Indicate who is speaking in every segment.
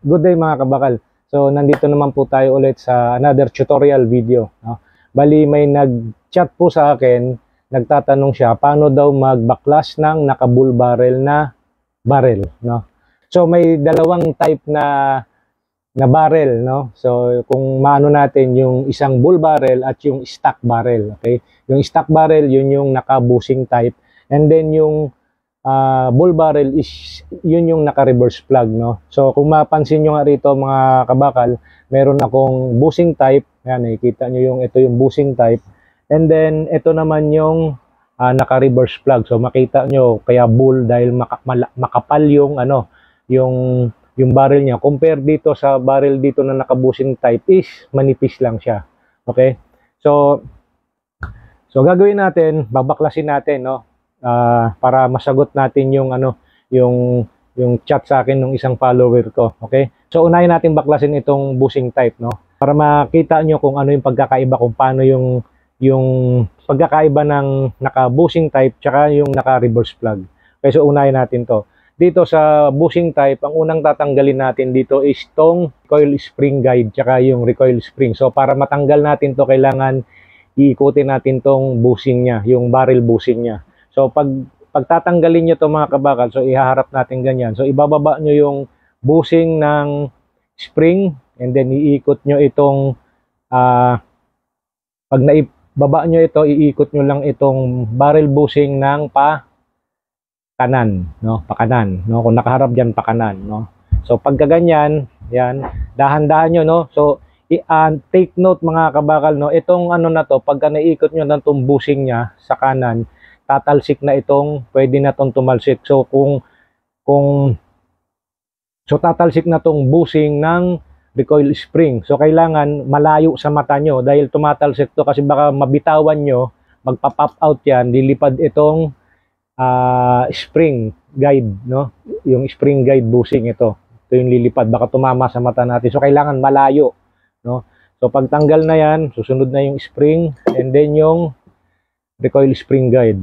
Speaker 1: Good day mga kabakal. So nandito naman po tayo ulit sa another tutorial video, no? Bali may nag-chat po sa akin, nagtatanong siya paano daw magbaklas ng naka-bull barrel na barrel, no? So may dalawang type na barrel, no? So kung maano natin yung isang bull barrel at yung stock barrel, okay? Yung stock barrel yun yung naka-bushing type, and then yung bull barrel is yun yung naka-reverse plug, no? So kung mapansin nyo nga rito mga kabakal, meron akong bushing type. Yan, nakikita nyo yung ito yung bushing type, and then ito naman yung naka-reverse plug. So makita nyo kaya bull dahil makapal yung yung barrel niya compare dito sa barrel dito na naka-bushing type is manipis lang siya. Okay, so gagawin natin, babaklasin natin, no? Para masagot natin yung yung chat sa akin ng isang follower ko. Okay? So unahin natin baklasin itong bushing type, no? Para makita nyo kung ano yung pagkakaiba, kung paano yung pagkakaiba ng naka-bushing type tsaka yung naka-reverse plug. Okay, so unahin natin to. Dito sa bushing type, ang unang tatanggalin natin dito is tong coil spring guide tsaka yung recoil spring. So para matanggal natin to, kailangan iikutin natin tong bushing niya, yung barrel bushing niya. So pagtatanggalin nyo to mga kabakal, so ihaharap natin ganyan. So ibababa nyo yung bushing ng spring, and then iikot nyo itong pag naibaba nyo ito, iikot nyo lang itong barrel bushing ng kanan, no? Pakanan, no? Kung nakaharap diyan pakanan, no? So pagka ganyan, yan, dahan-dahan nyo, no? So take note mga kabakal, no? Itong na to, pagka naikot nyo ng tong bushing niya sa kanan, tatalsik na itong, pwede na itong tumalsik. So tatalsik na itong bushing ng recoil spring. So kailangan malayo sa mata nyo dahil tumatalsik to, kasi baka mabitawan nyo, magpa-pop out yan, lilipad itong spring guide, no? Yung spring guide bushing ito yung lilipad, baka tumama sa mata natin. So kailangan malayo, no? So pagtanggal na yan, susunod na yung spring, and then yung recoil spring guide.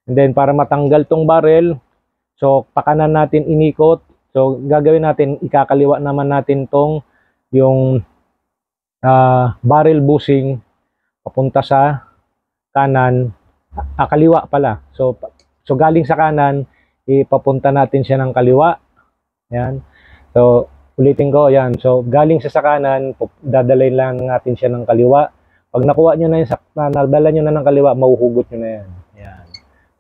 Speaker 1: And then para matanggal tong barrel, so pakanan natin inikot. So gagawin natin, ikakaliwa naman natin tong yung barrel bushing papunta sa kanan, kaliwa pala. So galing sa kanan, ipapunta natin siya ng kaliwa. Yan. So ulitin ko, yan. So galing sa kanan, dadalhin lang natin siya ng kaliwa. Pag nakuha nyo na yung nadala nyo na ng kaliwa, mahuhugot nyo na yan. Yan.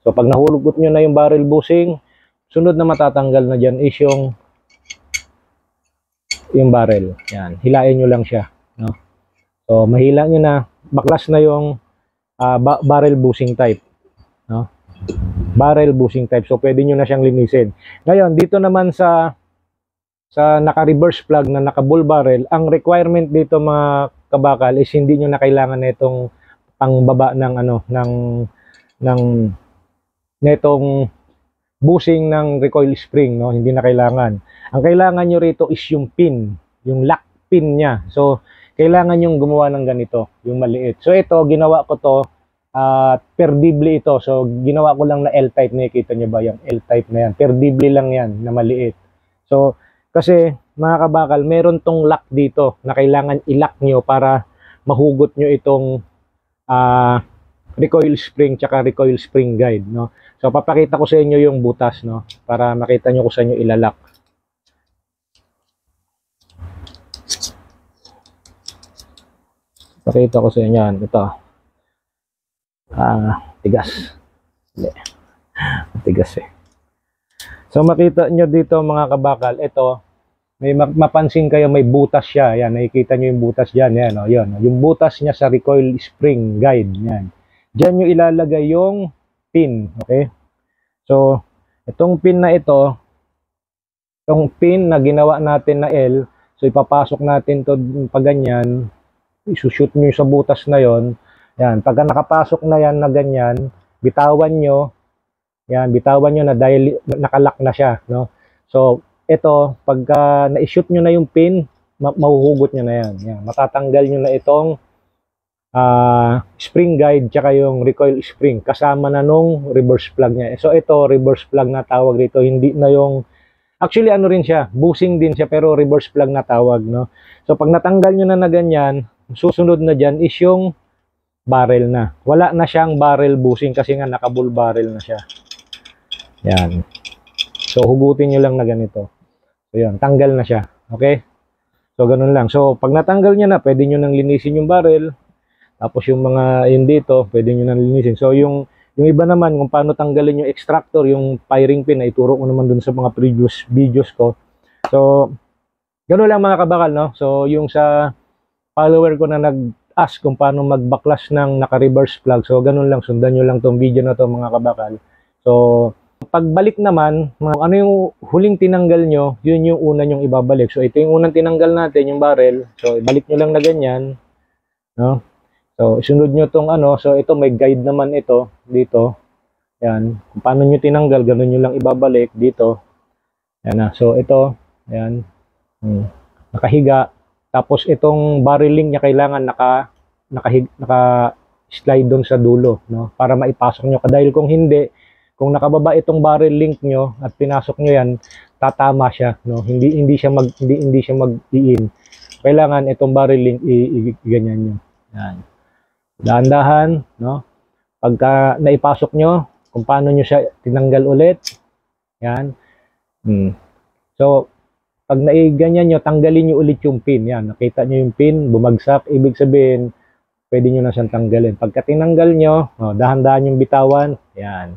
Speaker 1: So pag nahugot nyo na yung barrel bushing, sunod na matatanggal na dyan is yung barrel. Yan. Hilain nyo lang siya, no? So mahila nyo na, baklas na yung barrel bushing type, no? Barrel bushing type. So pwede nyo na siyang linisin. Ngayon, dito naman sa naka-reverse plug na naka-bull barrel, ang requirement dito mga kabakal is hindi nyo na kailangan na itong pangbaba ng netong bushing ng recoil spring, no? Hindi na kailangan. Ang kailangan nyo rito is yung pin, yung lock pin niya. So kailangan yung gumawa ng ganito, yung maliit. So ito, ginawa ko to perdible ito. So ginawa ko lang na L-type. Nakikita nyo ba yung L-type na yan? Perdible lang yan na maliit. So kasi mga kabakal, meron tong lock dito na kailangan i-lock nyo para mahugot nyo itong recoil spring tsaka recoil spring guide, no? So papakita ko sa inyo yung butas, no, para makita nyo kung saan nyo ilalak. Pakita ko sa inyo yan. Ito tigas. Hindi. Tigas eh. So makita nyo dito mga kabakal, ito may mapansin kayo, may butas siya. Yan, nakikita nyo yung butas dyan. Yan, o, yun. Yung butas niya sa recoil spring guide. Yan. Diyan nyo ilalagay yung pin. Okay? So, itong pin na ito, itong pin na ginawa natin na L, so ipapasok natin to pag ganyan, isushoot nyo sa butas na yon. Yan. Pagka nakapasok na yan na ganyan, bitawan nyo. Yan, bitawan nyo na dahil nakalock na siya, no? So, ito, pagka na-shoot nyo na yung pin, mahuhugot nyo na yan. Yan. Matatanggal nyo na itong spring guide tsaka yung recoil spring kasama na nung reverse plug niya. So ito reverse plug na tawag dito, hindi na yung Actually, ano rin siya, bushing din siya, pero reverse plug na tawag, no? So, pag natanggal nyo na ganyan, susunod na dyan is yung barrel na. Wala na siyang barrel bushing kasi nga naka-bull barrel na siya. Yan. So, hugutin nyo lang na ganito. So, yan, tanggal na siya. Okay? So, ganun lang. So, pag natanggal niya na, pwede nyo nang linisin yung barrel. Tapos, yung mga, yun dito, pwede nyo nang linisin. So, yung iba naman, kung paano tanggalin yung extractor, yung firing pin, ay ituro ko naman dun sa mga previous videos ko. So, gano'n lang mga kabakal, no? So, yung sa follower ko na nag-ask kung paano mag-backlash ng naka-reverse plug. So, gano'n lang. Sundan nyo lang tong video na to mga kabakal. So, pagbalik naman, ano yung huling tinanggal nyo, yun yung una nyong ibabalik. So, ito yung unang tinanggal natin, yung barrel. So, ibalik nyo lang na ganyan, no? So, isunod nyo tong ano. So, ito may guide naman ito dito. Yan. Kung paano nyo tinanggal, ganun nyo lang ibabalik dito. Yan na. So, ito. Yan. Nakahiga. Tapos, itong barrel link niya kailangan naka-slide doon sa dulo, no? Para maipasok nyo. Dahil kung hindi, kung nakababa itong barrel link nyo at pinasok nyo yan, tatama siya, no? Hindi siya mag-iin. Kailangan itong barrel link i-ganyan nyo. Yan. Dahan-dahan, no? Pagka naipasok nyo, kung paano nyo siya tinanggal ulit. Yan. So, pag naiganyan nyo, tanggalin nyo ulit yung pin. Yan. Nakita nyo yung pin, bumagsak. Ibig sabihin, pwede nyo na siyang tanggalin. Pagka tinanggal nyo, dahan-dahan yung bitawan. Yan.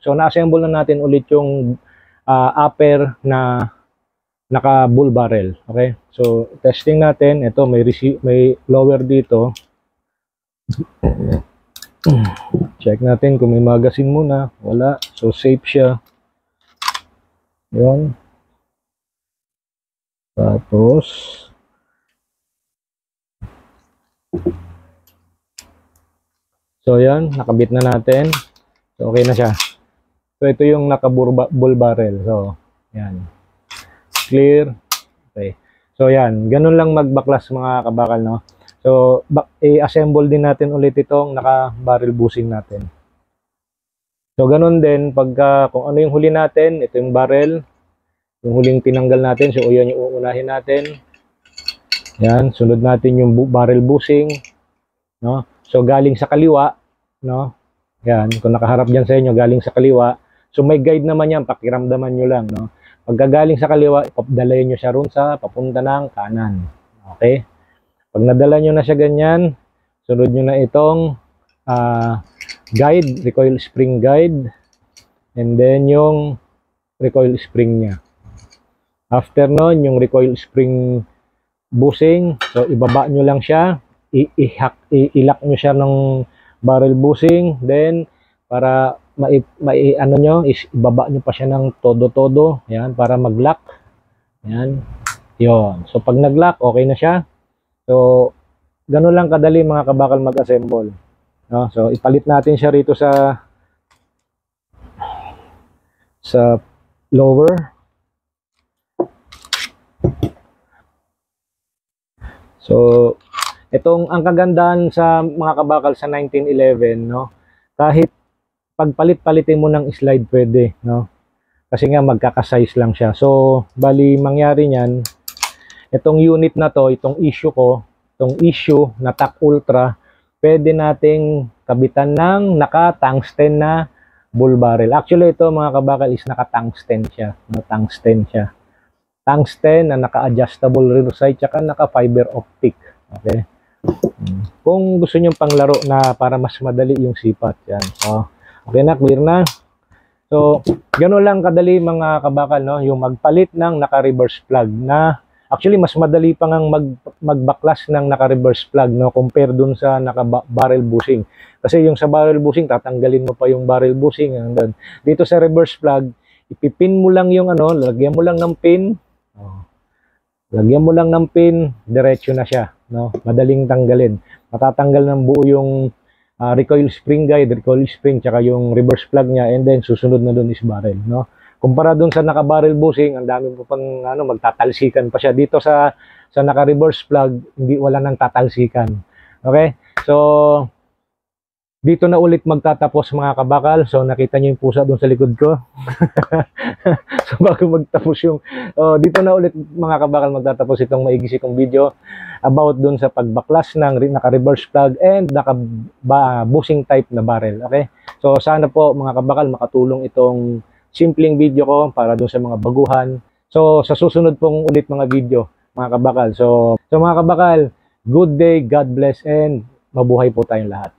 Speaker 1: So, na-assemble na natin ulit yung upper na naka-bull barrel. Okay? So, testing natin. Ito, may lower dito. Check natin kung may magazine muna. Wala. So, safe siya. Yun. Tapos, so, yan. Nakabit na natin. So, okay na siya. So, ito yung naka-bull barrel. So, yan. Clear. Okay. So, yan. Ganun lang mag-backlash mga kabakal, no? So, i-assemble din natin ulit itong naka-barrel bushing natin. So, ganun din, pagka, kung ano yung huli natin, ito yung barrel, yung huling tinanggal natin, so, yan yung uunahin natin. Yan, sunod natin yung barrel bushing, no? So, galing sa kaliwa, no? Yan, kung nakaharap dyan sa inyo, galing sa kaliwa. So, may guide naman yan, pakiramdaman nyo lang, no? Pagka galing sa kaliwa, ipapdalayin nyo siya ron sa papunta ng kanan. Okay? Pag nadala nyo na siya ganyan, sunod nyo na itong guide, recoil spring guide, and then yung recoil spring niya. After nun, yung recoil spring bushing, so ibaba nyo lang siya, ilak nyo siya ng barrel bushing, then para ano nyo, ibaba nyo pa siya ng todo-todo, yan, para mag-lock. Yan, yun. So pag nag-lock, okay na siya. So, gano'n lang kadali mga kabakal mag-assemble. No? So, ipalit natin siya rito sa lower. So, ang kagandahan sa mga kabakal sa 1911, no? Kahit pagpalit-palitin mo ng slide pwede, no? Kasi nga magkaka-size lang siya. So, bali mangyari niyan, itong unit na to, itong issue ko, itong issue na TAC Ultra, pwede nating kabitan ng naka-tungsten na bull barrel. Actually, ito mga kabakal is naka-tungsten siya. Tungsten siya. Tungsten na naka-adjustable rear sight, tsaka naka-fiber optic. Okay? Kung gusto nyo panglaro na para mas madali yung sipat. Yan. So, okay na, clear na. So, gano'n lang kadali mga kabakal, no? Yung magpalit ng naka-reverse plug na actually, mas madali pa ngang mag-backlash ng naka-reverse plug, no, compare dun sa naka-barrel bushing. Kasi yung sa barrel bushing, tatanggalin mo pa yung barrel bushing. Dito sa reverse plug, ipipin mo lang yung ano, lagyan mo lang ng pin. Lagyan mo lang ng pin, diretso na siya. No? Madaling tanggalin. Matatanggal ng buo yung recoil spring guide, recoil spring, tsaka yung reverse plug niya, and then susunod na dun is barrel. No? Kumpara dun sa naka-barrel bushing, ang dami po pang magtatalsikan pa siya. Dito sa naka-reverse plug, wala nang tatalsikan. Okay? So, dito na ulit magtatapos mga kabakal. So nakita niyo yung pusa doon sa likod ko. So bago magtapos yung dito na ulit mga kabakal magtatapos itong maigisi kong video about doon sa pagbaklas ng naka-reverse plug and naka-bushing type na barrel. Okay? So sana po mga kabakal makatulong itong simpleng video ko para doon sa mga baguhan. So sa susunod pong ulit mga video mga kabakal. So mga kabakal, good day, God bless, and mabuhay po tayong lahat.